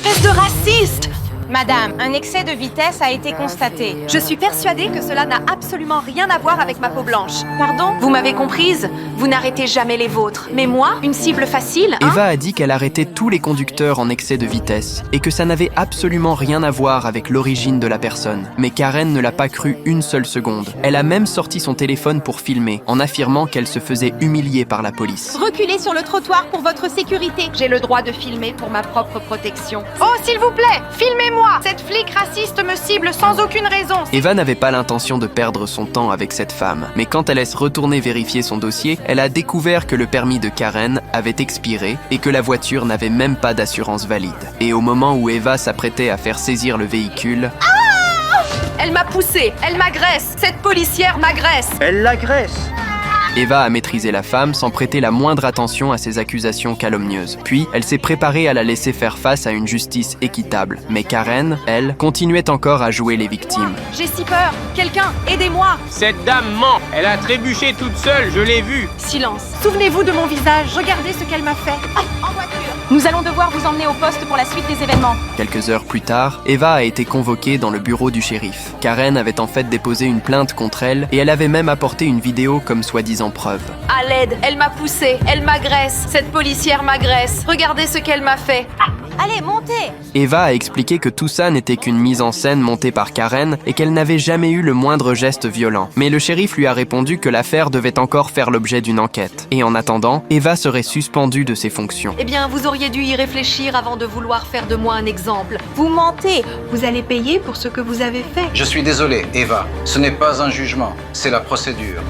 Espèce de raciste! Madame, un excès de vitesse a été constaté. Je suis persuadée que cela n'a absolument rien à voir avec ma peau blanche. Pardon? Vous m'avez comprise? Vous n'arrêtez jamais les vôtres. Mais moi, une cible facile, hein? Eva a dit qu'elle arrêtait tous les conducteurs en excès de vitesse et que ça n'avait absolument rien à voir avec l'origine de la personne. Mais Karen ne l'a pas cru une seule seconde. Elle a même sorti son téléphone pour filmer, en affirmant qu'elle se faisait humilier par la police. Reculez sur le trottoir pour votre sécurité. J'ai le droit de filmer pour ma propre protection. Oh, s'il vous plaît, filmez-moi! Cette flic raciste me cible sans aucune raison. Eva n'avait pas l'intention de perdre son temps avec cette femme, mais quand elle est retournée vérifier son dossier, elle a découvert que le permis de Karen avait expiré et que la voiture n'avait même pas d'assurance valide. Et au moment où Eva s'apprêtait à faire saisir le véhicule... Elle m'a poussée, elle m'agresse. Cette policière m'agresse. Elle l'agresse. Eva a maîtrisé la femme sans prêter la moindre attention à ses accusations calomnieuses. Puis, elle s'est préparée à la laisser faire face à une justice équitable. Mais Karen, elle, continuait encore à jouer les victimes. J'ai si peur. Quelqu'un, aidez-moi. Cette dame ment. Elle a trébuché toute seule, je l'ai vue. Silence. Souvenez-vous de mon visage. Regardez ce qu'elle m'a fait. En voiture. Nous allons devoir vous emmener au poste pour la suite des événements. Quelques heures plus tard, Eva a été convoquée dans le bureau du shérif. Karen avait en fait déposé une plainte contre elle et elle avait même apporté une vidéo comme soi-disant preuve. À l'aide, elle m'a poussée, elle m'agresse. Cette policière m'agresse. Regardez ce qu'elle m'a fait. Allez, montez! Eva a expliqué que tout ça n'était qu'une mise en scène montée par Karen et qu'elle n'avait jamais eu le moindre geste violent. Mais le shérif lui a répondu que l'affaire devait encore faire l'objet d'une enquête. Et en attendant, Eva serait suspendue de ses fonctions. Eh bien, vous auriez dû y réfléchir avant de vouloir faire de moi un exemple. Vous mentez! Vous allez payer pour ce que vous avez fait. Je suis désolé, Eva. Ce n'est pas un jugement, c'est la procédure.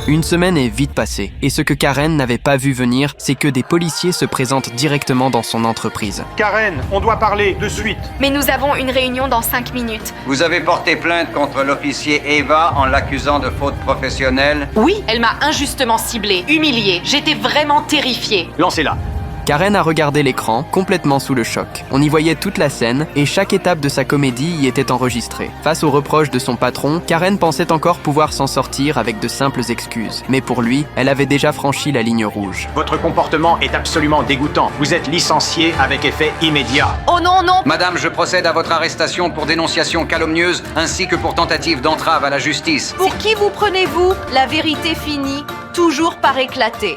Une semaine est vite passée, et ce que Karen n'avait pas vu venir, c'est que des policiers se présentent directement dans son entreprise. Karen, on doit parler de suite. Mais nous avons une réunion dans 5 minutes. Vous avez porté plainte contre l'officier Eva en l'accusant de faute professionnelle. Oui, elle m'a injustement ciblée, humiliée. J'étais vraiment terrifiée. Lancez-la. Karen a regardé l'écran, complètement sous le choc. On y voyait toute la scène, et chaque étape de sa comédie y était enregistrée. Face aux reproches de son patron, Karen pensait encore pouvoir s'en sortir avec de simples excuses. Mais pour lui, elle avait déjà franchi la ligne rouge. Votre comportement est absolument dégoûtant. Vous êtes licencié avec effet immédiat. Oh non, non! Madame, je procède à votre arrestation pour dénonciation calomnieuse ainsi que pour tentative d'entrave à la justice. Pour qui vous prenez-vous? La vérité finit toujours par éclater.